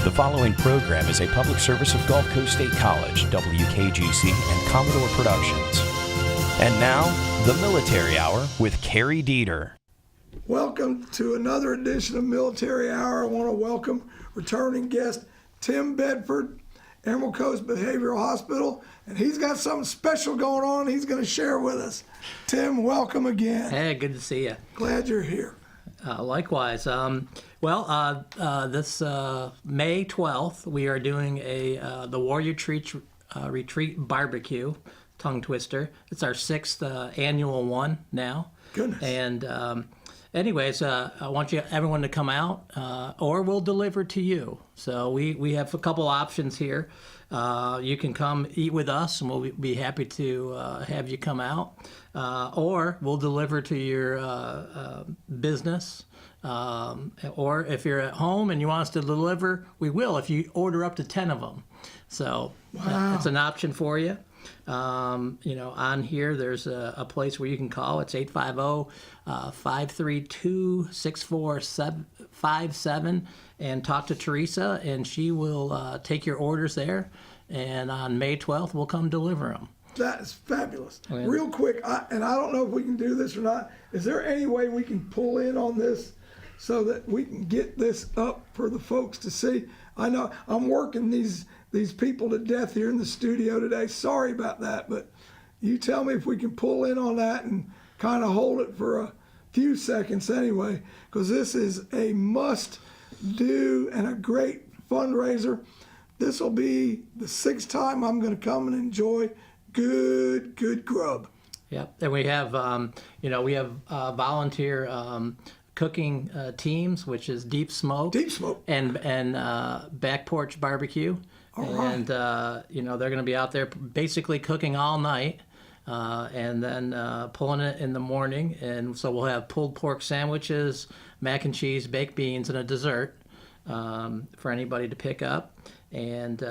The following program is a public service of Gulf Coast State College, WKGC, and Commodore Productions. And now, the Military Hour with Carrie Dieter. Welcome to another edition of Military Hour. I want to welcome returning guest Tim Bedford, Emerald Coast Behavioral Hospital, and he's got something special going on he's going to share with us. Tim, welcome again. Hey, good to see you. Glad you're here. Likewise. This May 12th, we are doing the Warrior Retreat Barbecue tongue twister. It's our sixth annual one now. Goodness. And anyways, I want everyone to come out, or we'll deliver to you. So we have a couple options here. You can come eat with us, and we'll be happy to have you come out. Or we'll deliver to your business. Or if you're at home and you want us to deliver, we will if you order up to 10 of them. So that's an option for you. On here, there's a place where you can call. It's 850-532-6457 and talk to Teresa, and she will take your orders there. And on May 12th, we'll come deliver them. That's fabulous. Okay. Real quick, I don't know if we can do this or not. Is there any way we can pull in on this so that we can get this up for the folks to see? I know I'm working these people to death here in the studio today. Sorry about that, but you tell me if we can pull in on that and kind of hold it for a few seconds anyway, because this is a must-do and a great fundraiser. This will be the sixth time I'm going to come and enjoy good grub. Yep, and we have volunteer cooking teams, which is deep smoke, and back porch barbecue. All right. And they're going to be out there basically cooking all night, and then pulling it in the morning. And so we'll have pulled pork sandwiches, mac and cheese, baked beans, and a dessert for anybody to pick up, and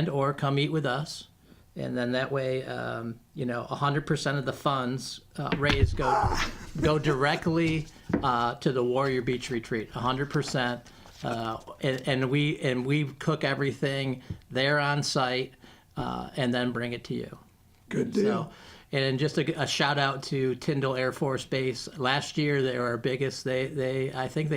or come eat with us. And then that way, 100% of the funds raised go directly to the Warrior Beach Retreat. 100%. And we cook everything there on site, and then bring it to you. Good deal. So, and just a shout out to Tyndall Air Force Base. Last year they were our biggest. I think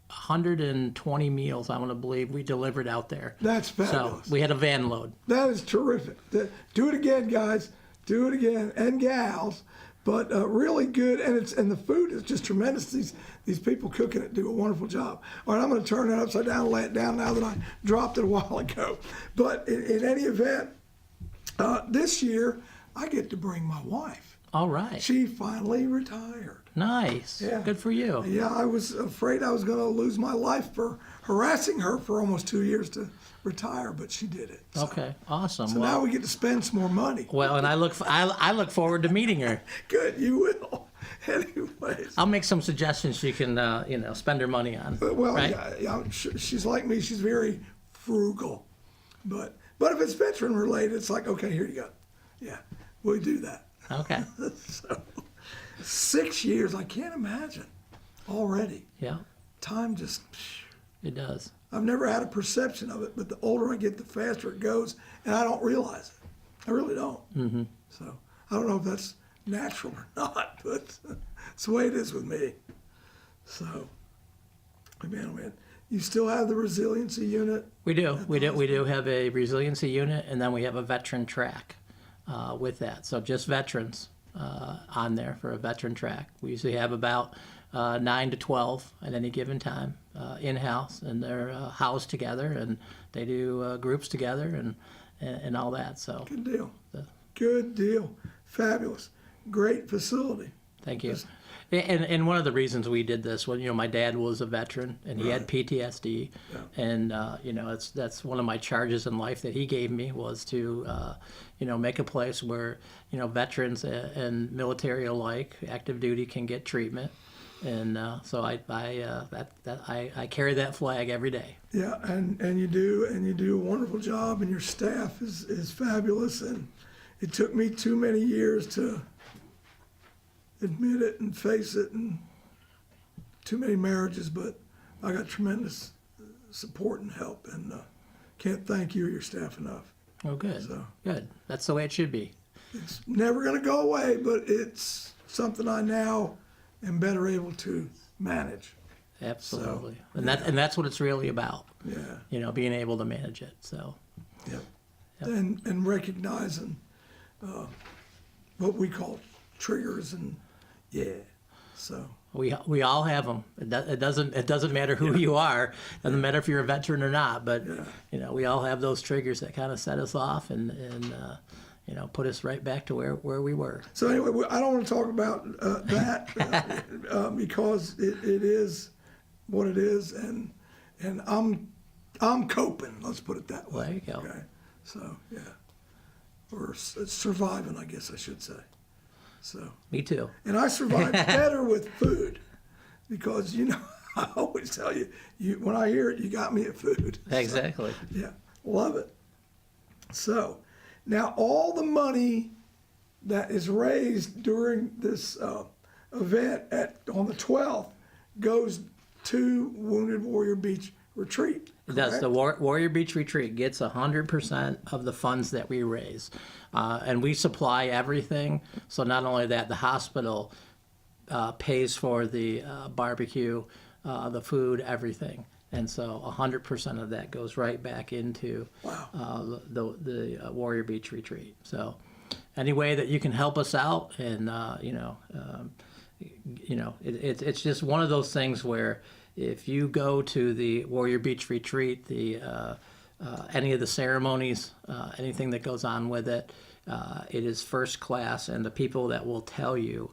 120 meals, I want to believe, we delivered out there. That's fabulous. So we had a van load. That is terrific. Do it again, guys. Do it again, and gals. But really good, and the food is just tremendous. These people cooking it do a wonderful job. All right, I'm going to turn it upside down and lay it down now that I dropped it a while ago. But in any event, this year I get to bring my wife. All right. She finally retired. Nice. Yeah. Good for you. Yeah, I was afraid I was going to lose my life for harassing her for almost 2 years to retire, but she did it. So. Okay, awesome. So now we get to spend some more money. Well, and I look forward to meeting her. Good, you will. Anyways. I'll make some suggestions she can, spend her money on. Well, right? yeah, she's like me. She's very frugal. But if it's veteran related, it's like, okay, here you go. Yeah, we'll do that. Okay. So, 6 years, I can't imagine already. Yeah. Time just... It does. I've never had a perception of it, but the older I get, the faster it goes, and I don't realize it. I really don't. Mm-hmm. So I don't know if that's natural or not, but it's the way it is with me. So, man, you still have the resiliency unit? We do. We do have a resiliency unit, and then we have a veteran track with that. So just veterans on there for a veteran track. We usually have about 9 to 12 at any given time in-house, and they're housed together, and they do groups together and all that. So good deal. Good deal. Fabulous. Great facility. Thank you. And one of the reasons we did this, my dad was a veteran, and he had PTSD, and that's one of my charges in life that he gave me was to make a place where veterans and military alike, active duty, can get treatment. And so I carry that flag every day. Yeah, and you do a wonderful job, and your staff is fabulous. And it took me too many years to admit it and face it, and too many marriages, but I got tremendous support and help, and can't thank you or your staff enough. Oh, good. So. Good. That's the way it should be. It's never going to go away, but it's something I now am better able to manage. Absolutely. So, And that's what it's really about. Yeah. You know, being able to manage it. So, Yep. Yep. And recognizing what we call triggers, and so we all have them. It doesn't matter who you are. It doesn't matter if you're a veteran or not. But you know, we all have those triggers that kind of set us off and you know, put us right back to where we were. So anyway, I don't want to talk about that because it is what it is, and I'm coping. Let's put it that way. There you go. Okay. So yeah, or surviving, I guess I should say. So. Me too. And I survive better with food because, you know, I always tell you, when I hear it, you got me at food. Exactly. So, yeah, love it. So now all the money that is raised during this event on the 12th goes to Wounded Warrior Beach Retreat. It does. Correct? The Warrior Beach Retreat gets 100% of the funds that we raise. And we supply everything. So not only that, the hospital pays for the barbecue, the food, everything. And so 100% of that goes right back into the Warrior Beach Retreat. So any way that you can help us out, and it's just one of those things where if you go to the Warrior Beach Retreat, any of the ceremonies, anything that goes on with it, it is first class, and the people that will tell you,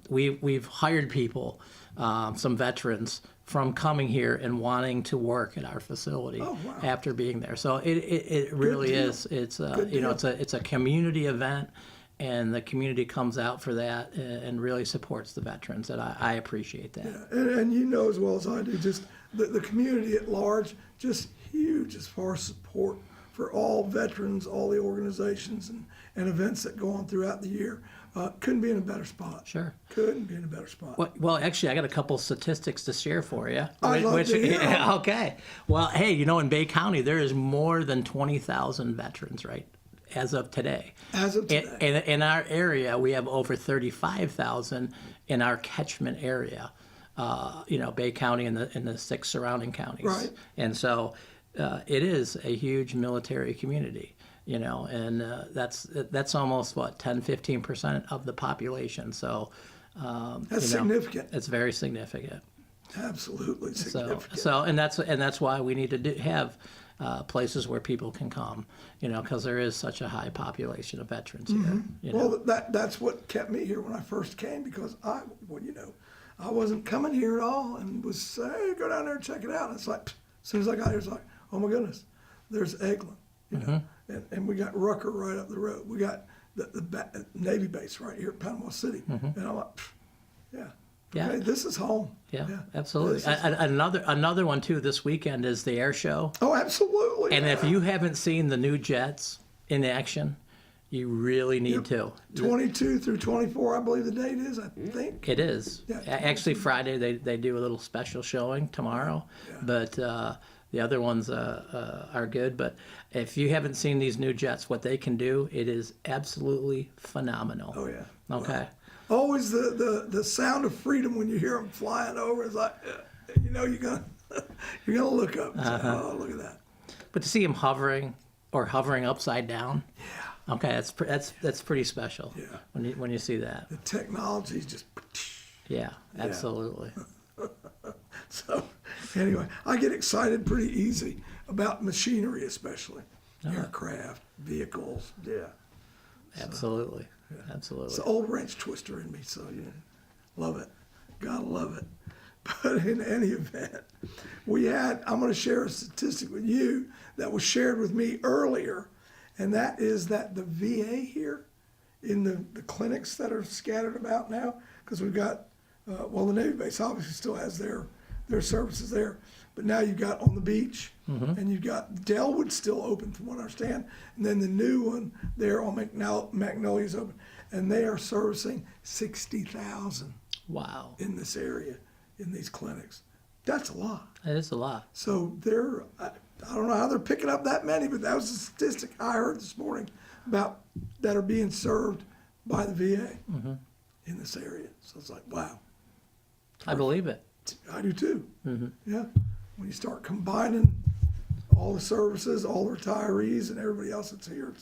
we've hired people, some veterans, from coming here and wanting to work at our facility after being there. So it really is. It's it's a community event, and the community comes out for that and really supports the veterans, and I appreciate that. Yeah. And you know as well as I do, just the community at large, just huge as far as support for all veterans, all the organizations and events that go on throughout the year. Couldn't be in a better spot. Sure. Couldn't be in a better spot. Well, actually, I got a couple statistics to share for you. I'd love to hear them. Okay. Well, hey, you know, in Bay County, there is more than 20,000 veterans, right, as of today. As of today. In our area, we have over 35,000 in our catchment area. Bay County and the 6 surrounding counties. Right. And so it is a huge military community. You know, and that's almost 10-15% of the population. So That's significant. It's very significant. Absolutely significant. So and that's why we need to have places where people can come. You know, because there is such a high population of veterans here. You know? Well, that's what kept me here when I first came, because I wasn't coming here at all, and was hey, go down there and check it out. And it's like, as soon as I got here, it's like, oh my goodness, there's Eglin. You know, and we got Rucker right up the road. We got the Navy base right here at Panama City, and I'm like, okay, this is home. Yeah, absolutely. Another one too this weekend is the air show. Oh, absolutely. And if you haven't seen the new jets in action, you really need to. 22 through 24, I believe the date is, I think. It is. Yeah, actually, Friday they do a little special showing tomorrow, but the other ones are good. But if you haven't seen these new jets, what they can do, it is absolutely phenomenal. Oh, yeah. Okay. Wow. Always the sound of freedom when you hear them flying over. It's like, you're gonna look up and say, oh, look at that. But to see them hovering upside down, okay, that's pretty special. Yeah. When you see that. The technology is just. Yeah, absolutely. So, anyway, I get excited pretty easy about machinery, especially aircraft, vehicles. Yeah. Absolutely. Absolutely. It's an old wrench twister in me, so love it. Gotta love it. But in any event, I'm going to share a statistic with you that was shared with me earlier, and that is that the VA here, in the clinics that are scattered about now, because we've got, the Navy base obviously still has their services there, but now you've got on the beach, and you've got Delwood still open from what I understand, and then the new one there on Magnolia is open, and they are servicing 60,000 Wow. in this area, in these clinics. That's a lot. It is a lot. So I don't know how they're picking up that many, but that was the statistic I heard this morning about that are being served by the VA in this area. So it's like, wow. I believe it. I do too. Yeah. When you start combining all the services, all the retirees, and everybody else that's here,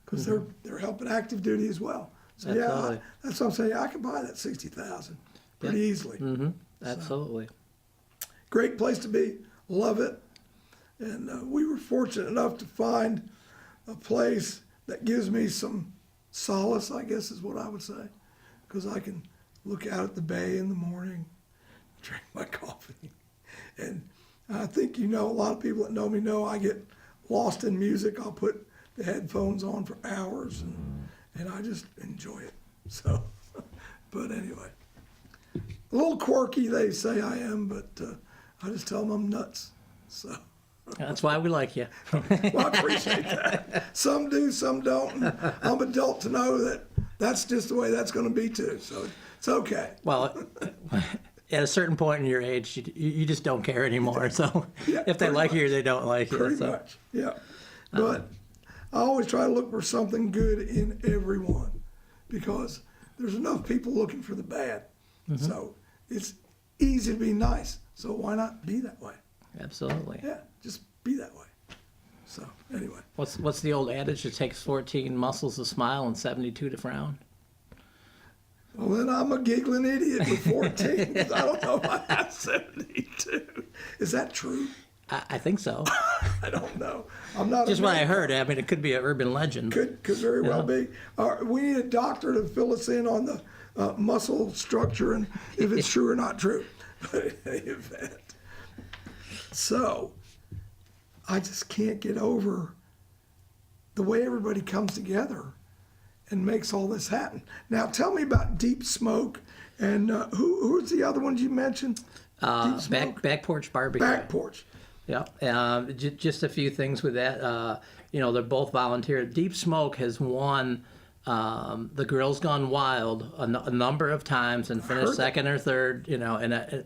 because they're helping active duty as well. So Absolutely. that's what I'm saying. I could buy that 60,000 pretty easily. Absolutely. Great place to be. Love it. And we were fortunate enough to find a place that gives me some solace, I guess is what I would say, because I can look out at the bay in the morning, drink my coffee. And I think, a lot of people that know me know I get lost in music. I'll put the headphones on for hours and I just enjoy it. So, but anyway, a little quirky they say I am, but I just tell them I'm nuts. So. That's why we like you. Well, I appreciate that. Some do, some don't. And I'm adult to know that that's just the way that's going to be too. So it's okay. Well, at a certain point in your age, you just don't care anymore. So Yeah, if they pretty like you or much. they don't like you. Pretty so. much, yeah. But I always try to look for something good in everyone because there's enough people looking for the bad. So it's easy to be nice. So why not be that way? Absolutely. Yeah, just be that way. So anyway. What's the old adage? It takes 14 muscles to smile and 72 to frown. Well, then I'm a giggling idiot with 14 because I don't know if I have 72. Is that true? I think so. I don't know. I'm not. Just what I heard. I mean, it could be an urban legend. Could very well be. We need a doctor to fill us in on the muscle structure and if it's true or not true. But in any event. So, I just can't get over the way everybody comes together and makes all this happen. Now, tell me about Deep Smoke and who's the other ones you mentioned? Deep Smoke? Back porch barbecue. Back porch. Yeah. Just a few things with that. They're both volunteer. Deep Smoke has won the Girls Gone Wild a number of times and finished second or third,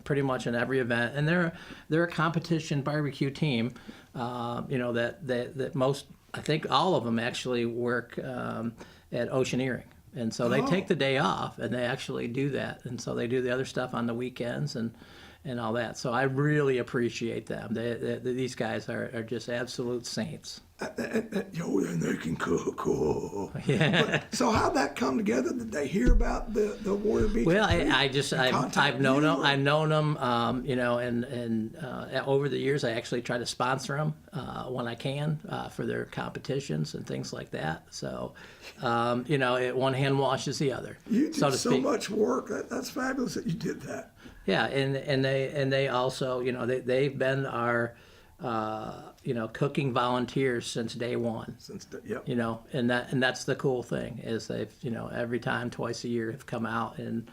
pretty much in every event. And they're a competition barbecue team, that most, I think all of them actually work at Oceaneering. And so they take the day off and they actually do that. And so they do the other stuff on the weekends and all that. So I really appreciate them. These guys are just absolute saints. And they can cook. Oh. Yeah. But, so how'd that come together? Did they hear about the Warrior Beach? Well, Retreat I've known them. I've known them, and over the years, I actually try to sponsor them when I can for their competitions and things like that. So, one hand washes the other. You do so to so speak. much work. That's fabulous that you did that. Yeah, and they also, they've been our cooking volunteers since day one. Yep. And that's the cool thing is they've, every time, twice a year, have come out and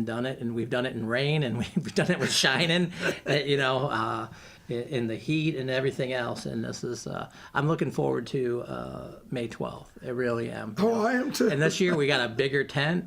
done it, and we've done it in rain, and we've done it with shining, in the heat and everything else. And this is, I'm looking forward to May 12th. I really am. Oh, I am too. And this year we got a bigger tent.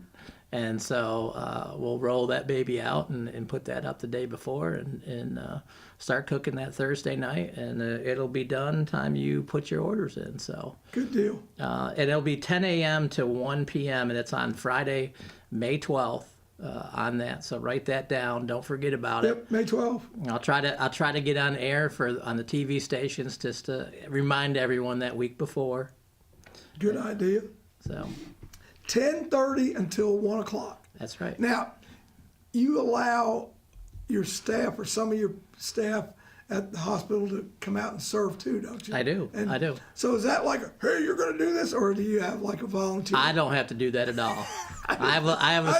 And so we'll roll that baby out and put that up the day before and start cooking that Thursday night. And it'll be done time you put your orders in. So Good deal. and it'll be 10 a.m. to 1 p.m. and it's on Friday, May 12th on that. So write that down. Don't forget about it. Yep, May 12th. I'll try to get on air on the TV stations just to remind everyone that week before. Good idea. So 10:30 until 1 o'clock. that's right. Now, you allow your staff or some of your staff at the hospital to come out and serve too, don't you? I do. And I do. So is that like, hey, you're going to do this, or do you have like a volunteer? I don't have to do that at all. I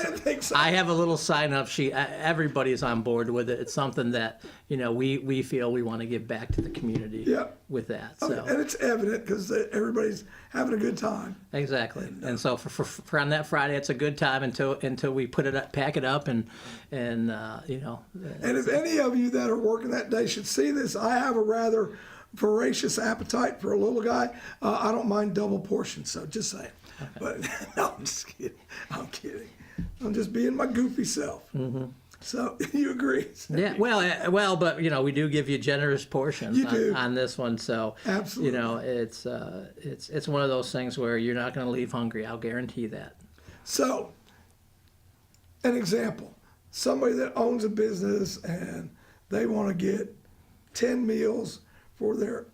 didn't think so. have a little sign-up sheet. Everybody's on board with it. It's something that we feel we want to give back to the community. Yeah. With that. Okay, So and it's evident because everybody's having a good time. exactly. And so for on that Friday, it's a good time until we put it up, pack it up, and. And if any of you that are working that day should see this, I have a rather voracious appetite for a little guy. I don't mind double portions, so just saying. Okay. But no, I'm just kidding. I'm kidding. I'm just being my goofy self. Mm-hmm. So you agree? Yeah, well, but we do give you generous portions You do. on this one, so Absolutely. it's one of those things where you're not going to leave hungry. I'll guarantee that. So, an example: somebody that owns a business and they want to get 10 meals for their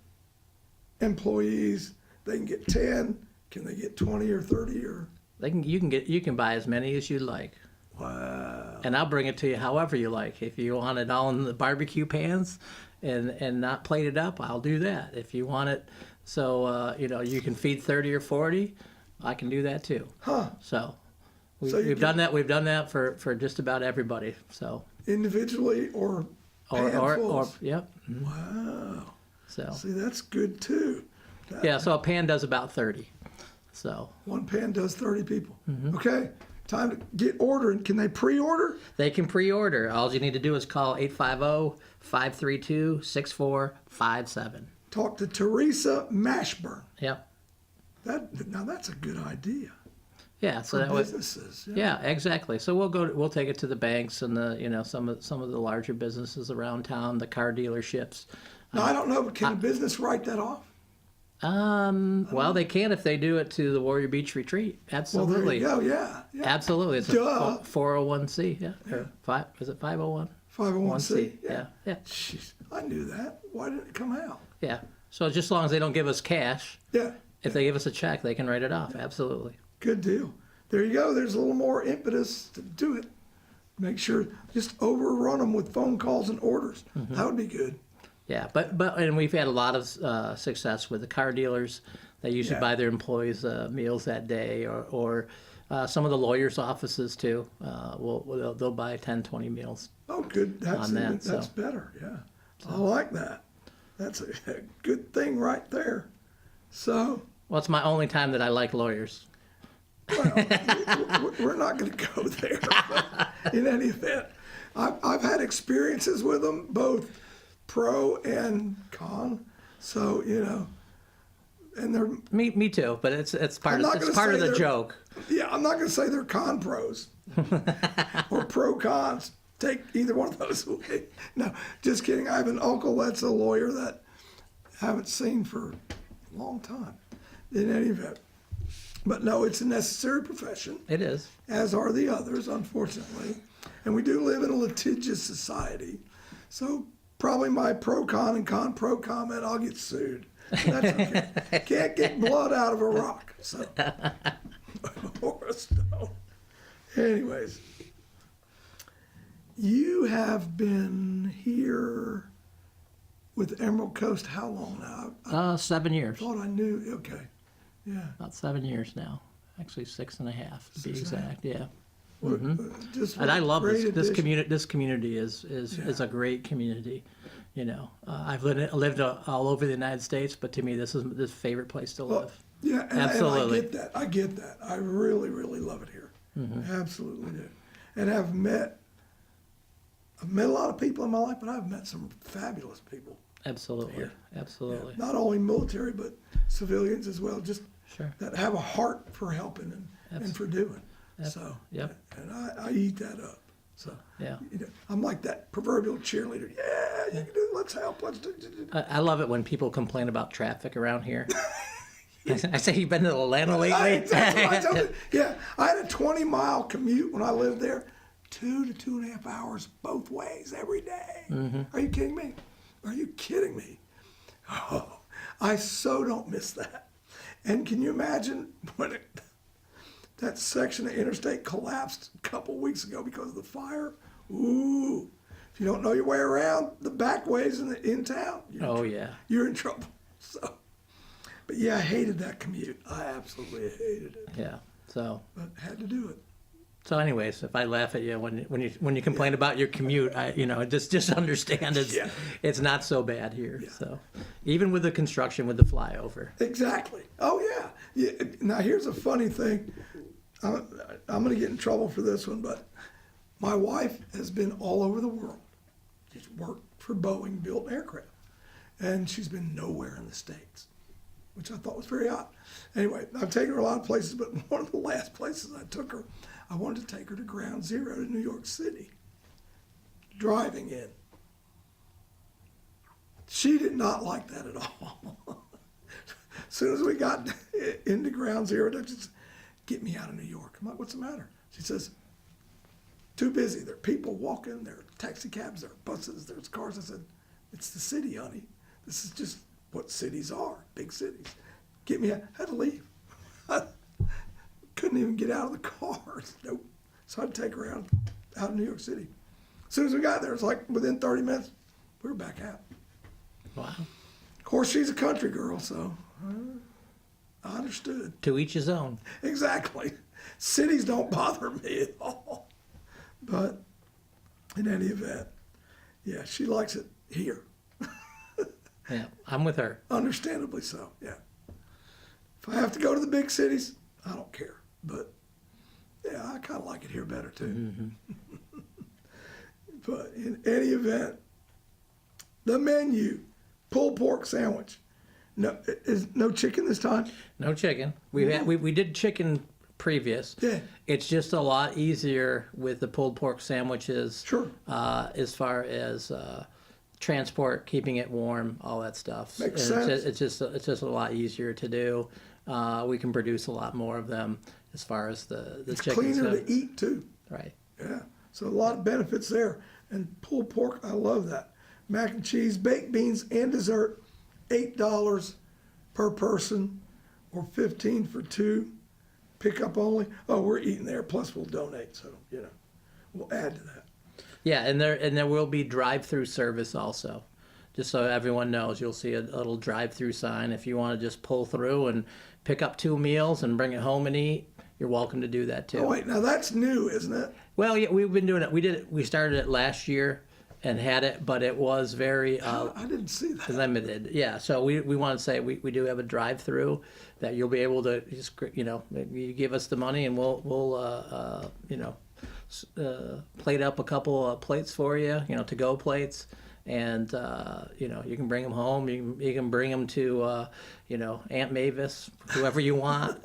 employees. They can get 10. Can they get 20 or 30 or? You can buy as many as you like. Wow. And I'll bring it to you however you like. If you want it all in the barbecue pans and not plated up, I'll do that. If you want it so you can feed 30 or 40, I can do that too. Huh. So So you we've done that. We've done that for just about everybody. So Individually or handfuls? Yep. Wow. So See, that's good too. yeah, so a pan does about 30. So One pan does 30 people. Mm-hmm. Okay. Time to get ordering. Can they pre-order? they can pre-order. All you need to do is call 850-532-6457. Talk to Teresa Mashburn. Yep. Now that's a good idea Yeah. So for that way. businesses. Yeah, exactly. So we'll take it to the banks and the some of the larger businesses around town, the car dealerships. Now I don't know, but can a business write that off? Well, they can if they do it to the Warrior Beach Retreat. Well, Absolutely. there you go. Yeah. Absolutely. It's Duh. a 401c. Yeah. Or is it 501? 501c. Yeah. Yeah. Jeez, I knew that. Why didn't it come out? Yeah. So just as long as they don't give us cash, Yeah. if they give us a check, they can write it off. Absolutely. Good deal. There you go. There's a little more impetus to do it. Make sure just overrun them with phone calls and orders. Mm-hmm. That would be good. Yeah, but and we've had a lot of success with the car dealers. They usually Yeah. buy their employees meals that day, or some of the lawyers' offices too. They'll buy 10, 20 meals. Oh, good. That's On that, even, that's so. better. Yeah. I like that. That's a good thing right there. So, Well, it's my only time that I like lawyers. we're not going to go there. But in any event, I've had experiences with them, both pro and con. So, and they're, Me too. But it's part I'm not of it's gonna part of say the they're- joke. yeah, I'm not going to say they're con pros or pro cons. Take either one of those away. No, just kidding. I have an uncle that's a lawyer that I haven't seen for a long time. In any event. But no, it's a necessary profession, It is. as are the others, unfortunately. And we do live in a litigious society. So probably my pro-con and con-pro comment, I'll get sued. That's okay. Can't get blood out of a rock. So. Or a stone. Anyways. You have been here with Emerald Coast how long now? 7 years. Thought I knew. Okay. Yeah. About 7 years now. Actually, 6.5 to be 6.5. exact. Yeah. Just And I love great this addition. community. This community is a great community. I've lived all over the United States, but to me, this is the favorite place to live. Yeah, and Absolutely. I get that. I really, really love it here. Absolutely do. And I've met a lot of people in my life, but I've met some fabulous people. Absolutely. Absolutely. Not only military, but civilians as well, just Sure. that have a heart for helping and for doing. So, Yep. and I eat that up. So, Yeah. I'm like that proverbial cheerleader. Yeah, you can do it. Let's help. Let's do it. I love it when people complain about traffic around here. I say, you've been to Atlanta lately? That's what I tell you. Yeah, I had a 20-mile commute when I lived there, 2 to 2.5 hours both ways every day. Are you kidding me? Are you kidding me? Oh, I so don't miss that. And can you imagine when that section of interstate collapsed a couple weeks ago because of the fire? Ooh, if you don't know your way around the back ways in town, you're in trouble. So, but yeah, I hated that commute. I absolutely hated it, Yeah. So had to do it. So, anyways, if I laugh at you when you complain about your commute, just understand it's not so bad here. Yeah. So, even with the construction, with the flyover. Exactly. Oh yeah. Now here's a funny thing. I'm going to get in trouble for this one, but my wife has been all over the world. She's worked for Boeing, built aircraft, and she's been nowhere in the States, which I thought was very odd. Anyway, I've taken her a lot of places, but one of the last places I took her, I wanted to take her to Ground Zero to New York City. driving in. She did not like that at all. As soon as we got into ground zero, they just get me out of New York. I'm like, what's the matter? She says, too busy. There are people walking, there are taxi cabs, there are buses, there's cars. I said, it's the city, honey. This is just what cities are, big cities. Get me out. I had to leave. I couldn't even get out of the car. Nope. So I had to take her out of New York City. As soon as we got there, it's like within 30 minutes, we were back out. Wow. Of course, she's a country girl, so I understood. To each his own. Exactly. Cities don't bother me at all. But in any event, yeah, she likes it here. Yeah, I'm with her. Understandably so, yeah. If I have to go to the big cities, I don't care. But yeah, I kind of like it here better too. Mm-hmm. But in any event, the menu, pulled pork sandwich. No, is no chicken this time? No chicken. We did chicken previous. Yeah. It's just a lot easier with the pulled pork sandwiches. Sure. As far as transport, keeping it warm, all that stuff. Makes And sense. It's just a lot easier to do. We can produce a lot more of them as far as the It's chickens cleaner go. to eat too. Right. Yeah. So a lot of benefits there. And pulled pork, I love that. Mac and cheese, baked beans, and dessert, $8 per person, or $15 for two. Pickup only. Oh, we're eating there. Plus, we'll donate. So we'll add to that. Yeah, and there will be drive-through service also. Just so everyone knows, you'll see a little drive-through sign. If you want to just pull through and pick up 2 meals and bring it home and eat, you're welcome to do that too. Oh wait, now that's new, isn't it? Well, yeah, we've been doing it. We started it last year and had it, but it was very I didn't see that. limited. Yeah, so we want to say we do have a drive-through that you'll be able to just you give us the money and we'll plate up a couple of plates for you, to-go plates, and you can bring them home. You can bring them to Aunt Mavis, whoever you want,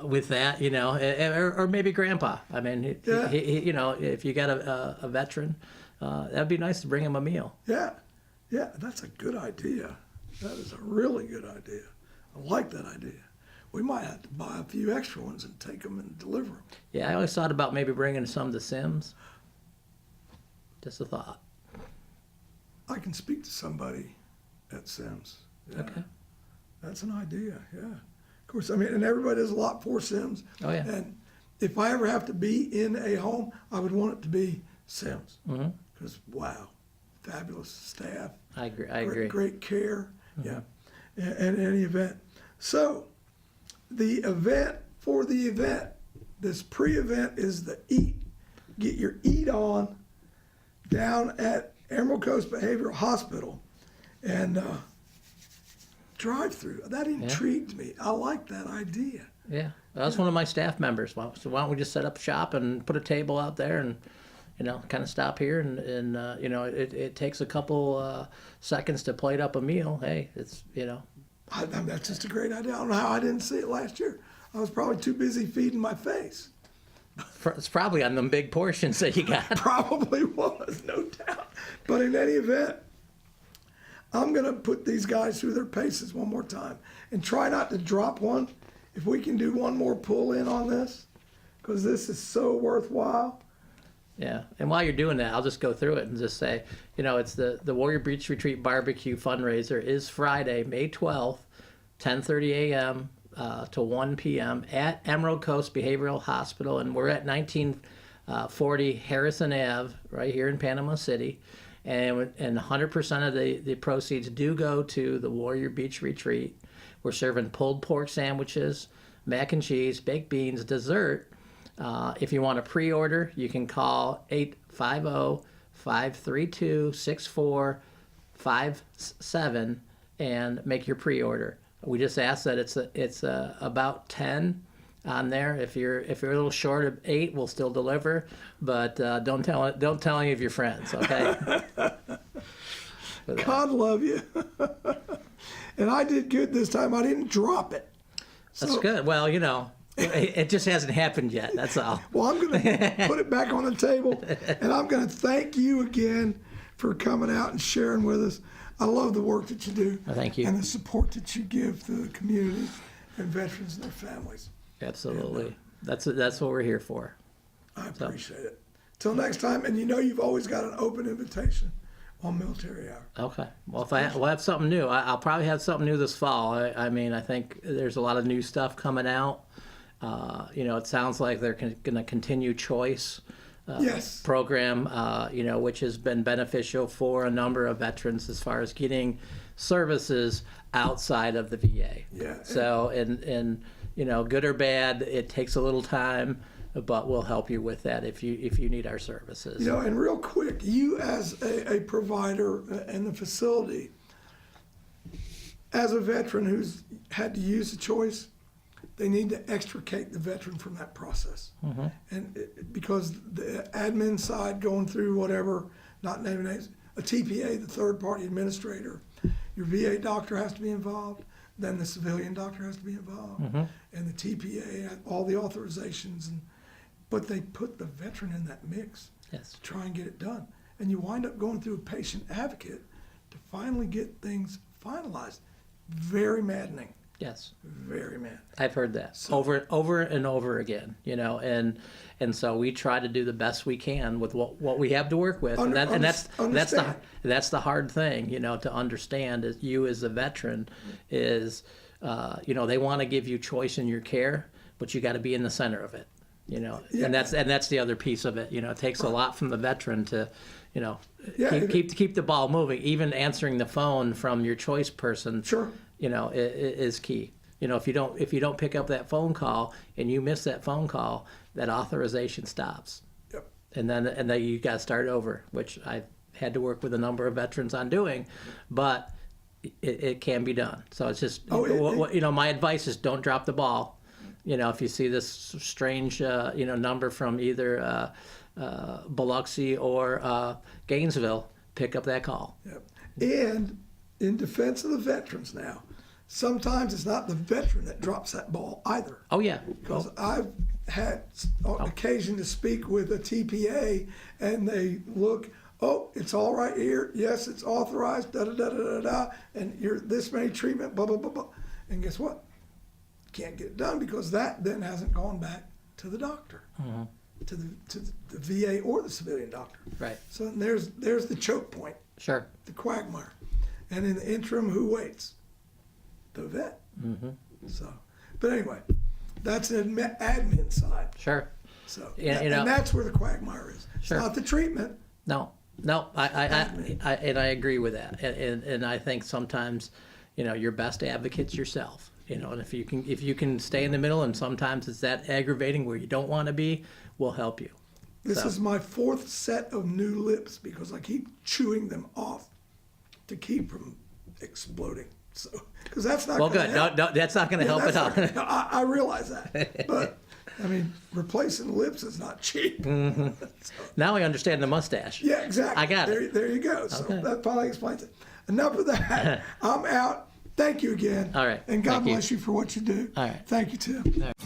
with that, or maybe Grandpa. I mean, Yeah. he, if you got a veteran, that'd be nice to bring him a meal. Yeah, that's a good idea. That is a really good idea. I like that idea. We might have to buy a few extra ones and take them and deliver them. Yeah, I always thought about maybe bringing some to Sims. Just a thought. I can speak to somebody at Sims. Yeah. Okay. That's an idea, yeah. Of course, I mean, and everybody does a lot for Sims. Oh, yeah. And if I ever have to be in a home, I would want it to be Sims. Because, wow, fabulous staff. I agree. Great care, yeah. And in any event. So, the event for the event, this pre-event is the eat. Get your eat on down at Emerald Coast Behavioral Hospital. And drive-through, that intrigued me. I like that idea. Yeah, that's one of my staff members. So why don't we just set up shop and put a table out there and, kind of stop here and it takes a couple seconds to plate up a meal. Hey, it's, That's just a great idea. I don't know how I didn't see it last year. I was probably too busy feeding my face. It's probably on them big portions that you got. Probably was, no doubt. But in any event, I'm going to put these guys through their paces one more time and try not to drop one. If we can do one more pull in on this, because this is so worthwhile. Yeah, and while you're doing that, I'll just go through it and just say, it's the Warrior Beach Retreat BBQ fundraiser is Friday, May 12th, 10:30 a.m. To 1 p.m. at Emerald Coast Behavioral Hospital, and we're at 1940 Harrison Ave, right here in Panama City, and 100% of the proceeds do go to the Warrior Beach Retreat. We're serving pulled pork sandwiches, mac and cheese, baked beans, dessert. If you want to pre-order, you can call 850-532-6457 and make your pre-order. We just ask that it's about 10 on there. If you're a little short of 8, we'll still deliver, but don't tell any of your friends, okay? God love you. And I did good this time. I didn't drop it. That's good. Well, It just hasn't happened yet. That's all. Well, I'm going to put it back on the table, and I'm going to thank you again for coming out and sharing with us. I love the work that you do. Thank you. And the support that you give to the community and veterans and their families. Absolutely. That's what we're here for. I appreciate it. Till next time, and you know you've always got an open invitation on Military Hour. Okay. Well, if we'll have something new. I'll probably have something new this fall. I mean, I think there's a lot of new stuff coming out. It sounds like they're going to continue choice. Yes. Program, which has been beneficial for a number of veterans as far as getting services outside of the VA. Yeah. So, and good or bad, it takes a little time, but we'll help you with that if you need our services. And real quick, you as a provider in the facility, as a veteran who's had to use the choice, they need to extricate the veteran from that process. Mm-hmm. And because the admin side going through whatever, not naming names, a TPA, the third party administrator, your VA doctor has to be involved, then the civilian doctor has to be involved, mm-hmm. and the TPA, all the authorizations, but they put the veteran in that mix yes. to try and get it done. And you wind up going through a patient advocate to finally get things finalized. Very maddening. Yes. Very mad. I've heard that over and over again, and so we try to do the best we can with what we have to work with, that's the hard thing, to understand is you as a veteran is, they want to give you choice in your care, but you got to be in the center of it, yeah. and that's the other piece of it. It takes a lot from the veteran to, keep the ball moving, even answering the phone from your choice person. Sure. Is key. If you don't pick up that phone call and you miss that phone call, that authorization stops. Yep. And then you got to start over, which I've had to work with a number of veterans on doing, but it can be done. So it's just, my advice is don't drop the ball. If you see this strange, number from either Biloxi or Gainesville, pick up that call. Yep. And in defense of the veterans now, sometimes it's not the veteran that drops that ball either. Oh, yeah. Because I've had occasion to speak with a TPA, and they look, it's all right here. Yes, it's authorized, da-da-da-da-da-da, and you're this many treatment, blah, blah, blah, blah. And guess what? Can't get it done because that then hasn't gone back to the doctor, mm-hmm. to the VA or the civilian doctor. Right. So there's the choke point. Sure. The quagmire. And in the interim, who waits? The vet. Mm-hmm. So, but anyway, that's an admin side. Sure. So, and that's where the quagmire is. It's sure. not the treatment. No, I agree with that. And I think sometimes, your best advocate's yourself. And if you can stay in the middle, and sometimes it's that aggravating where you don't want to be, we'll help you. This is my fourth set of new lips because I keep chewing them off to keep from exploding. So, because that's not well, good. No, that's not going to help at all. I realize that, but I mean, replacing lips is not cheap. Mm-hmm. So, now I understand the mustache. Yeah, exactly. I got it. There you go. So okay. That finally explains it. Enough of that. I'm out. Thank you again. All right. And God bless you for what you do. All right. Thank you, Tim. All right.